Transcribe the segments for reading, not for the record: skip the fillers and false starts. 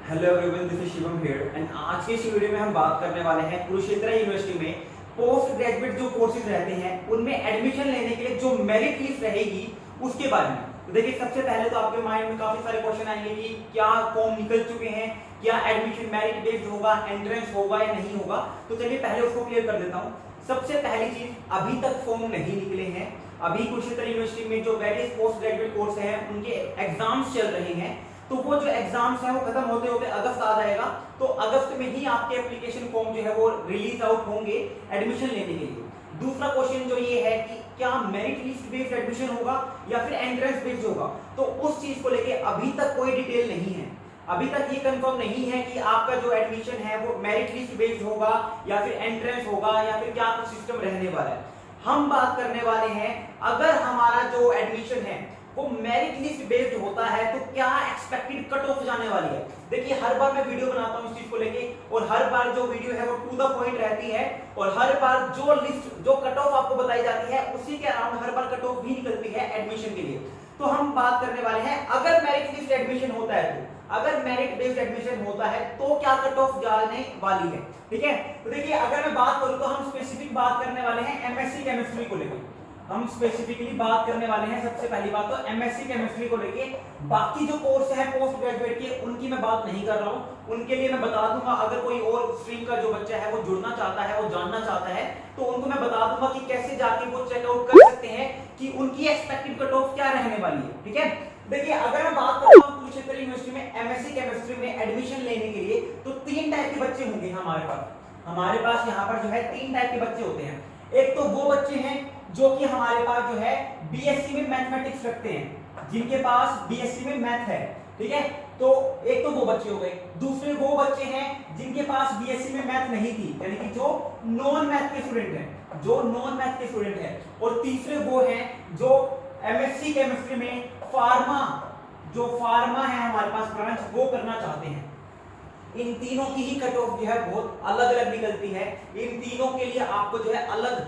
Hello everyone, this is Shivam here and आज के इस वीडियो में हम बात करने वाले हैं कुरुक्षेत्र यूनिवर्सिटी में पोस्ट ग्रेजुएट जो कोर्सेज रहते हैं उनमें एडमिशन लेने के लिए जो मेरिट लिस्ट रहेगी उसके बारे में। तो देखिए, सबसे पहले तो आपके माइंड में काफी सारे क्वेश्चन आएंगे कि क्या फॉर्म निकल चुके हैं, क्या एडमिशन मेरिट बेस्ड होगा, एंट्रेंस होगा या नहीं होगा। तो चलिए पहले उसको क्लियर कर देता हूँ। सबसे पहली चीज, अभी तक फॉर्म नहीं निकले हैं। अभी कुरुक्षेत्र यूनिवर्सिटी में जो वेरियस पोस्ट ग्रेजुएट कोर्स हैं उनके एग्जाम्स चल रहे हैं। तो वो जो एग्जाम्स है वो खत्म होते होते अगस्त आ जाएगा। तो अगस्त में ही आपके एप्लीकेशन फॉर्म जो है वो रिलीज आउट होंगे एडमिशन लेने के लिए। दूसरा क्वेश्चन जो ये है कि क्या मेरिट लिस्ट बेस्ड एडमिशन होगा या फिर एंट्रेंस बेस्ड होगा, तो उस चीज को लेके अभी तक कोई डिटेल नहीं है। अभी तक ये कंफर्म नहीं है कि आपका जो एडमिशन है वो मेरिट लिस्ट बेस्ड होगा या फिर एंट्रेंस होगा या फिर क्या सिस्टम रहने वाला है। हम बात करने वाले हैं, अगर हमारा जो एडमिशन है वो मेरिट लिस्ट बेस्ड होता है तो क्या एक्सपेक्टेड कट ऑफ जाने वाली है। देखिए, हर बार मैं वीडियो बनाता हूं इस चीज को लेके और हर बार जो वीडियो है वो टू द पॉइंट रहती है और हर बार जो लिस्ट जो कट ऑफ आपको बताई जाती है उसी के अराउंड हर बार कट ऑफ भी निकलती है एडमिशन के लिए। तो हम बात करने वाले हैं, अगर मेरिट लिस्ट एडमिशन होता है तो अगर मेरिट बेस्ड एडमिशन होता है तो क्या कट ऑफ जाने वाली है। ठीक है, तो देखिए, अगर मैं बात करूं तो हम स्पेसिफिक बात करने वाले हैं एमएससी केमिस्ट्री को लेकर। हम स्पेसिफिकली बात करने वाले हैं सबसे पहली बात तो एमएससी केमिस्ट्री को लेके। बाकी जो कोर्स है पोस्ट ग्रेजुएट के उनकी मैं बात नहीं कर रहा हूं, उनके लिए मैं बता दूंगा। अगर कोई और स्ट्रीम का जो बच्चा है वो जुड़ना चाहता है, वो जानना चाहता है, तो उनको मैं बता दूंगा कि कैसे जाके वो चेकआउट कर सकते हैं कि उनकी एक्सपेक्टेड कट ऑफ क्या रहने वाली है। ठीक है, देखिए, अगर मैं बात करता हूं कुरुक्षेत्र यूनिवर्सिटी में एमएससी केमिस्ट्री में एडमिशन लेने के लिए तो तीन टाइप के बच्चे होंगे हमारे पास यहाँ पर जो है तीन टाइप के बच्चे होते हैं। एक तो वो बच्चे हैं जो कि हमारे पास जो है बीएससी में मैथमेटिक्स रखते हैं, जिनके पास बीएससी में मैथ है। ठीक है, तो एक तो वो बच्चे हो गए। दूसरे वो बच्चे हैं जिनके पास बीएससी में मैथ नहीं थी, यानी कि जो नॉन मैथ के स्टूडेंट हैं, और तीसरे वो हैं जो एमएससी केमिस्ट्री में फार्मा है हमारे पास ब्रांच, वो करना चाहते हैं। इन तीनों की ही कट ऑफ जो है बहुत अलग अलग निकलती है। इन तीनों के लिए आपको जो है अलग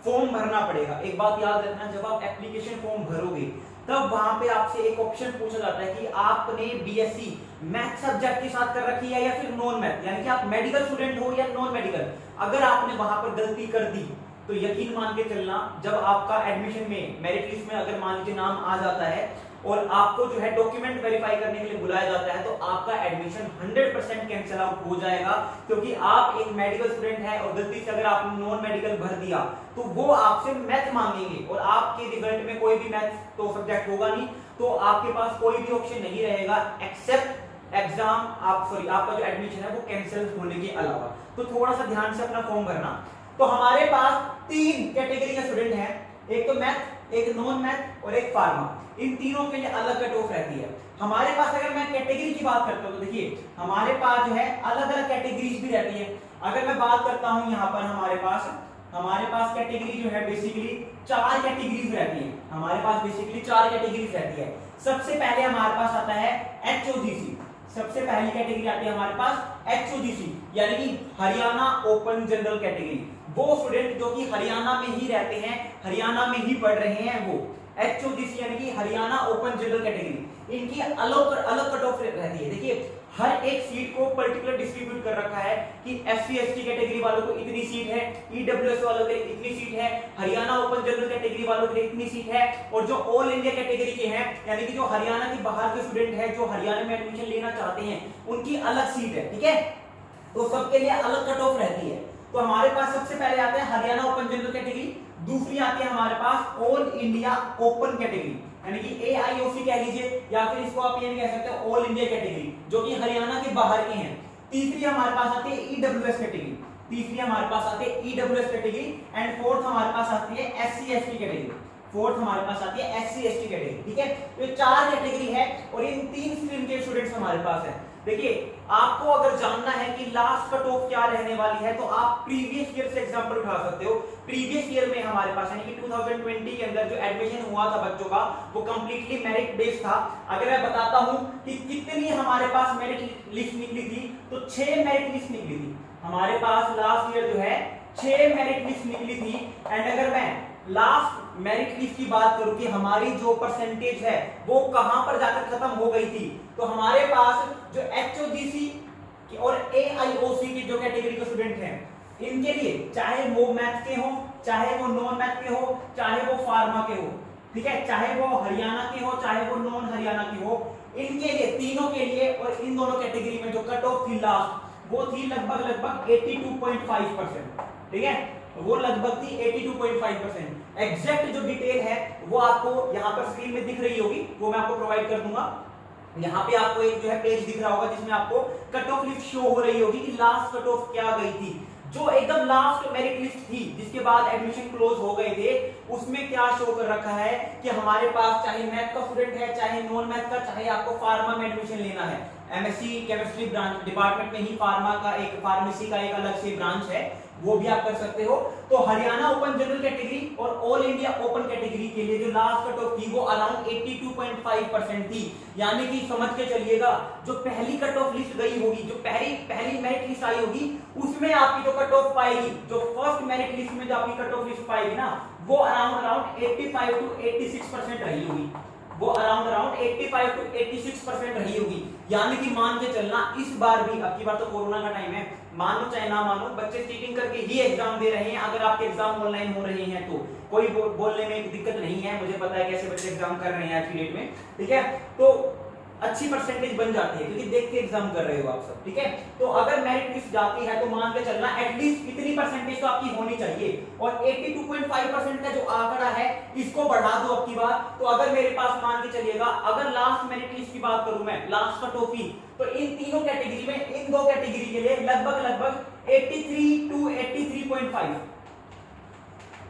फॉर्म भरना पड़ेगा। एक बात याद रखना, जब आप एप्लीकेशन फॉर्म भरोगे तब वहां पे आपसे एक ऑप्शन पूछा जाता है कि आपने बीएससी मैथ सब्जेक्ट के साथ कर रखी है या फिर नॉन मैथ, यानी कि आप मेडिकल स्टूडेंट हो या नॉन मेडिकल। अगर आपने वहां पर गलती कर दी तो यकीन मान के चलना, जब आपका एडमिशन में मेरिट लिस्ट में अगर मान लीजिए नाम आ जाता है और आपको जो है डॉक्यूमेंट वेरीफाई करने के लिए बुलाया जाता है, तो आपका एडमिशन 100% कैंसिल आउट हो जाएगा, क्योंकि आप एक मेडिकल स्टूडेंट हैं और गलती से अगर आपने नॉन मेडिकल भर दिया तो वो आपसे मैथ मांगेंगे और आपके रिजल्ट में कोई भी मैथ तो सब्जेक्ट होगा नहीं, तो आपके पास कोई भी ऑप्शन नहीं रहेगा एक्सेप्ट एग्जाम आपका जो एडमिशन है वो कैंसिल होने के अलावा। तो थोड़ा सा ध्यान से अपना फॉर्म भरना। तो हमारे पास तीन कैटेगरी के स्टूडेंट हैं, एक तो मैथ, एक नॉन मैथ और एक फार्मा। इन तीनों के लिए अलग कट ऑफ रहती है। हमारे पास अगर मैं कैटेगरी की बात करता हूं तो देखिए, हमारे पास जो है अलग अलग कैटेगरीज भी रहती है। अगर मैं बात करता हूं यहाँ पर हमारे पास कैटेगरी जो है बेसिकली चार कैटेगरीज रहती है। हमारे पास बेसिकली चार कैटेगरीज रहती है। सबसे पहले हमारे पास आता है एचओजीसी। सबसे पहली कैटेगरी आती है हमारे पास एचओजीसी, यानी कि हरियाणा ओपन जनरल कैटेगरी। वो स्टूडेंट जो कि हरियाणा में ही रहते हैं, हरियाणा में ही पढ़ रहे हैं, वो एचओजीसी यानी कि हरियाणा ओपन जनरल कैटेगरी। इनकी अलग कट ऑफ रहती है। देखिए, हर एक सीट को पर्टिकुलर डिस्ट्रीब्यूट कर रखा है कि एससी एसटी कैटेगरी वालों को इतनी सीट है, ईडब्ल्यूएस वालों के लिए इतनी सीट है, हरियाणा ओपन जनरल कैटेगरी वालों के लिए इतनी सीट है, और जो ऑल इंडिया कैटेगरी के हैं, यानी कि जो हरियाणा के बाहर के स्टूडेंट हैं जो हरियाणा में एडमिशन लेना चाहते हैं, उनकी अलग सीट है। ठीक है, तो सबके लिए अलग कट ऑफ रहती है। तो हमारे पास सबसे पहले आता है हरियाणा ओपन जनरल कैटेगरी, दूसरी आती है हमारे पास ऑल इंडिया ओपन कैटेगरी, यानी कि एआईओसी कह लीजिए, या फिर इसको आप ये भी कह सकते हैं ऑल इंडिया कैटेगरी, जो कि हरियाणा के बाहर के हैं। तीसरी हमारे पास आती है ईडब्ल्यूएस कैटेगरी, एंड फोर्थ हमारे पास आती है एससी एसटी कैटेगरी। ठीक है, तो चार कैटेगरी है और इन तीन स्ट्रीम के स्टूडेंट्स हमारे पास है। देखिए, आपको अगर जानना है कि लास्ट कट ऑफ क्या रहने वाली है तो आप प्रीवियस ईयर से एग्जांपल उठा सकते हो। प्रीवियस ईयर में हमारे पास यानी कि 2020 के अंदर जो एडमिशन हुआ था बच्चों का वो कंप्लीटली मेरिट बेस्ड था। अगर मैं बताता हूं कि कितनी हमारे पास मेरिट लिस्ट निकली थी तो 6 मेरिट लिस्ट निकली थी हमारे पास। लास्ट ईयर जो है 6 मेरिट लिस्ट निकली थी। एंड अगर मैं लास्ट मेरिट लिस्ट की बात करूं कि हमारी जो परसेंटेज है वो कहां पर जाकर खत्म हो गई थी, तो हमारे पास जो HOGC और AIOC की जो कैटेगरी के स्टूडेंट हैं, इनके लिए चाहे वो मैथ के हो, चाहे वो नॉन मैथ के हो, चाहे वो फार्मा के हो, ठीक है, चाहे वो हरियाणा के हो, चाहे वो नॉन हरियाणा के हो, इनके लिए, तीनों के लिए और इन दोनों कैटेगरी में जो कट ऑफ थी लास्ट, वो थी लगभग 82.5%, ठीक है, वो लगभग थी 82.5%। एग्जैक्ट जो डिटेल है वो आपको यहाँ पर स्क्रीन में दिख रही होगी, वो मैं आपको प्रोवाइड कर दूंगा। यहाँ पे आपको एक जो है पेज दिख रहा होगा जिसमें आपको कट ऑफ लिस्ट शो हो रही होगी कि लास्ट कट ऑफ क्या गई थी, जो एकदम लास्ट मेरिट लिस्ट थी जिसके बाद एडमिशन क्लोज हो गए थे, उसमें क्या शो कर रखा है कि हमारे पास चाहे मैथ का स्टूडेंट है, चाहे नॉन मैथ का, चाहे आपको फार्मा में एडमिशन लेना है, एमएससी केमिस्ट्री ब्रांच डिपार्टमेंट में ही फार्मा का एक, फार्मेसी का एक अलग से ब्रांच है, वो भी आप कर सकते हो। तो हरियाणा ओपन जनरल कैटेगरी और ऑल इंडिया ओपन कैटेगरी के लिए जो लास्ट कट ऑफ थी वो अराउंड 82.5% थी, यानी कि समझ के चलिएगा जो पहली कट ऑफ लिस्ट गई होगी, जो पहली मेरिट लिस्ट आई होगी, उसमें आपकी जो कट ऑफ पाएगी, जो फर्स्ट मेरिट लिस्ट में जो आपकी कट ऑफ लिस्ट पाएगी ना, वो अराउंड 85 to 86% रही होगी, वो अराउंड 85 to 86% रही होगी। यानी कि मान के चलना इस बार भी, अब की बार तो कोरोना का टाइम है, मान लो चाहे ना मानो, बच्चे चीटिंग करके ही एग्जाम दे रहे हैं। अगर आपके एग्जाम ऑनलाइन हो रहे हैं तो कोई बोलने में दिक्कत नहीं है, मुझे पता है कैसे बच्चे एग्जाम कर रहे हैं आज की डेट में, ठीक है, तो अच्छी परसेंटेज बन जाती है क्योंकि देख के एग्जाम कर रहे हो आप सब, ठीक है। तो अगर मेरिट लिस्ट जाती है तो मान के चलना एटलीस्ट इतनी परसेंटेज तो आपकी होनी चाहिए, और 82.5% का जो आंकड़ा है इसको बढ़ा दो अब की बार। तो अगर मेरे पास मान के चलिएगा, अगर लास्ट मेरिट लिस्ट की बात करूं मैं, लास्ट कट ऑफ की, तो इन तीनों कैटेगरी में, इन दो कैटेगरी के लिए लगभग 83 to 83.5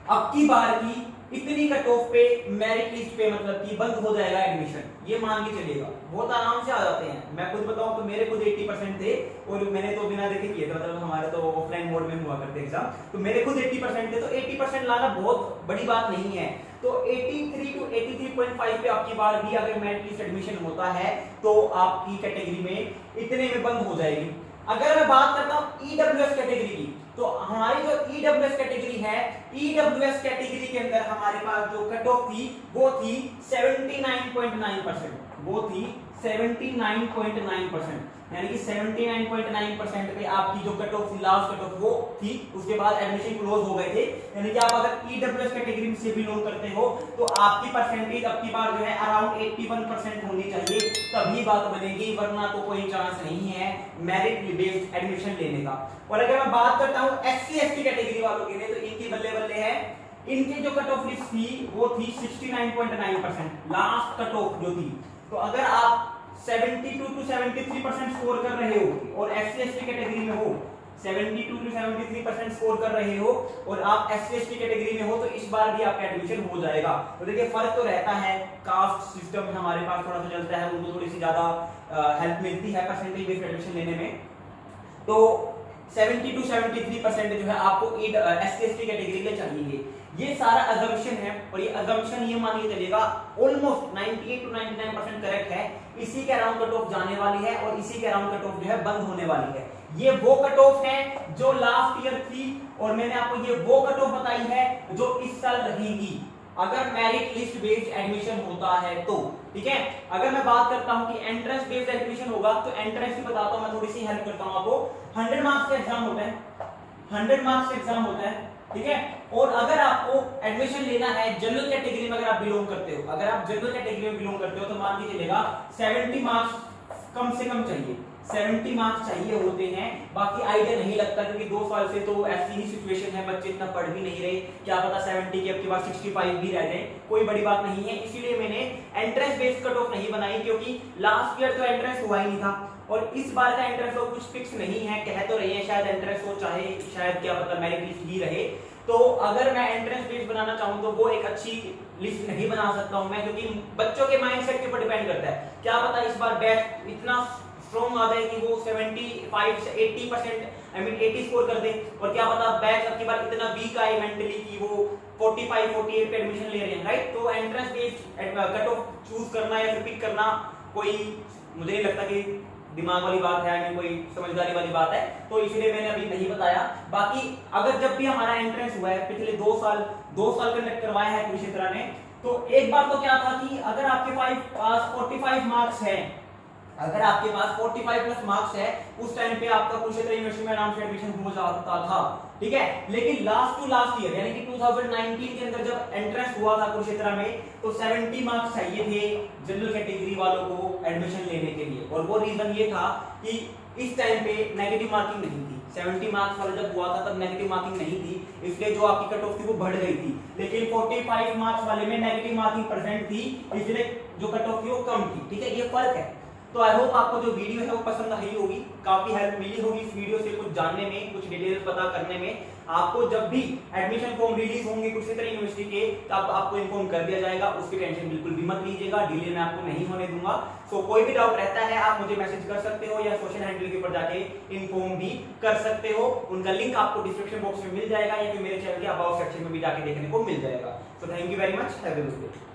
अब की बार की इतनी कट ऑफ पे मेरिट लिस्ट पे मतलब कि बंद हो जाएगा एडमिशन, ये मान के चलिएगा। बहुत आराम से आ जाते हैं, मैं खुद बताऊं तो मेरे खुद 80% थे, और मैंने तो बिना देखे किए थे, मतलब हमारे तो ऑफलाइन मोड में हुआ करते एग्जाम, तो मेरे खुद 80% थे, तो 80% लाना बहुत बड़ी बात नहीं है। तो 83 to 83.5 पे आपकी बार भी अगर मेरिट लिस्ट एडमिशन होता है तो आपकी कैटेगरी में इतने में बंद हो जाएगी। अगर मैं बात करता हूं ईडब्ल्यूएस कैटेगरी की, तो हमारी जो ईडब्ल्यूएस कैटेगरी है, ईडब्ल्यूएस कैटेगरी के अंदर हमारे पास जो कट ऑफ थी वो थी 79.9%, वो थी 79.9%, यानी कि 79.9% पे आपकी जो कट ऑफ थी, लास्ट कट ऑफ वो थी, उसके बाद एडमिशन क्लोज हो गए थे। यानी कि आप अगर ईडब्ल्यूएस कैटेगरी से बिलोंग करते हो तो आपकी परसेंटेज अब की बार जो है अराउंड 81% होनी चाहिए, तभी बात बनेगी, वरना तो कोई चांस नहीं है मेरिट बेस्ड एडमिशन लेने का। और अगर मैं बात करता हूं एससी एसटी कैटेगरी वालों के लिए, तो इनकी बल्ले बल्ले है, इनकी जो कट ऑफ लिस्ट थी वो थी 69.9%, लास्ट कट ऑफ जो थी। तो अगर आप 72 to 73% स्कोर कर रहे हो और एससी एसटी कैटेगरी में हो, 72 to 73% स्कोर कर रहे हो और आप एससी एसटी कैटेगरी में हो, तो इस बार भी आपका एडमिशन हो जाएगा। तो देखिए फर्क तो रहता है, कास्ट सिस्टम हमारे पास थोड़ा सा चलता है, उनको थोड़ी सी ज्यादा हेल्प मिलती है परसेंटेज बेस्ड एडमिशन लेने में। तो 70 to 73% जो है आपको एससी एसटी कैटेगरी के चाहिए। ये सारा अजम्पशन है, और ये अजम्पशन ये मान के चलिएगा ऑलमोस्ट 98 to 99% करेक्ट है। इसी के अराउंड कट ऑफ जाने वाली है और इसी के अराउंड कट ऑफ जो है बंद होने वाली है। ये वो कट ऑफ है जो लास्ट ईयर थी, और मैंने आपको ये वो कट ऑफ बताई है जो इस साल रहेगी अगर मेरिट लिस्ट बेस्ड एडमिशन होता है तो, ठीक है। अगर मैं बात करता हूं कि एंट्रेंस बेस्ड एडमिशन होगा, तो एंट्रेंस की बताता हूं, मैं थोड़ी सी हेल्प करता हूं आपको। 100 मार्क्स का एग्जाम होता है, 100 मार्क्स का एग्जाम होता है, ठीक है। और अगर आपको एडमिशन लेना है जनरल कैटेगरी में, अगर आप बिलोंग करते हो, अगर आप जनरल कैटेगरी में बिलोंग करते हो, तो मान के चलेगा 70 मार्क्स कम से कम चाहिए, 70 मार्क्स चाहिए होते हैं। बाकी आइडिया नहीं लगता क्योंकि 2 साल से तो ऐसी ही सिचुएशन है, बच्चे इतना पढ़ भी नहीं रहे, क्या पता 70 के अब के बाद 65 भी रह जाए, कोई बड़ी बात नहीं है। इसीलिए मैंने एंट्रेंस बेस्ड कट ऑफ नहीं बनाई, क्योंकि लास्ट ईयर तो एंट्रेंस हुआ ही नहीं था और इस बार का एंट्रेंस हो कुछ फिक्स नहीं है, कह तो रही है शायद एंट्रेंस हो, चाहे शायद क्या पता मेरिट लिस्ट ही रहे। तो अगर मैं एंट्रेंस बेस्ड बनाना चाहूं तो वो एक अच्छी लिस्ट नहीं बना सकता हूं मैं, क्योंकि बच्चों के माइंडसेट के ऊपर डिपेंड करता है। क्या पता इस बार बैच इतना स्ट्रॉन्ग आ जाए कि वो 75 से 80% 80 स्कोर कर दे, और क्या पता बैच अब की बार इतना वीक आए मेंटली कि वो 45 48 पे एडमिशन ले रहे हैं, राइट। तो entrance based cut off choose करना या फिर पिक करना कोई मुझे नहीं लगता कि दिमाग वाली बात है, यानी कोई समझदारी वाली बात है, तो इसलिए मैंने अभी नहीं बताया। बाकी अगर जब भी हमारा एंट्रेंस हुआ है पिछले 2 साल कंडक्ट करवाया है कुरुक्षेत्र ने, तो एक बार तो क्या था कि अगर आपके पास 45 मार्क्स है, अगर आपके पास 45 प्लस मार्क्स है, उस टाइम पे आपका कुरुक्षेत्र यूनिवर्सिटी में आराम से एडमिशन हो जाता था, ठीक है। लेकिन लास्ट टू लास्ट ईयर यानी कि 2019 के अंदर जब एंट्रेंस हुआ था कुरुक्षेत्र में, तो 70 मार्क्स चाहिए थे जनरल कैटेगरी वालों को एडमिशन लेने के लिए, और वो रीजन ये था कि इस टाइम पे नेगेटिव मार्किंग नहीं थी। 70 मार्क्स वाला जब हुआ था तब नेगेटिव मार्किंग नहीं थी, इसलिए जो आपकी कट ऑफ थी वो बढ़ गई थी। लेकिन 45 मार्क्स वाले में नेगेटिव मार्किंग परसेंट थी, इसलिए जो कट ऑफ थी वो कम थी, ठीक है, ये फर्क है। तो आई होप आपको जो वीडियो है वो पसंद आई होगी, काफी हेल्प मिली होगी इस वीडियो से, कुछ जानने में, कुछ डिटेल्स पता करने में। आपको जब भी एडमिशन फॉर्म रिलीज होंगे कुरुक्षेत्र यूनिवर्सिटी के, तब आपको इन्फॉर्म कर दिया जाएगा, उसकी टेंशन बिल्कुल भी मत लीजिएगा, डिले मैं आपको नहीं होने दूंगा। सो कोई भी डाउट रहता है आप मुझे मैसेज कर सकते हो या सोशल हैंडल के ऊपर जाके इन्फॉर्म भी कर सकते हो। उनका लिंक आपको डिस्क्रिप्शन बॉक्स में मिल जाएगा या फिर मेरे चैनल के अबाउट सेक्शन में भी जाके देखने को मिल जाएगा। So thank you very much, have a good day.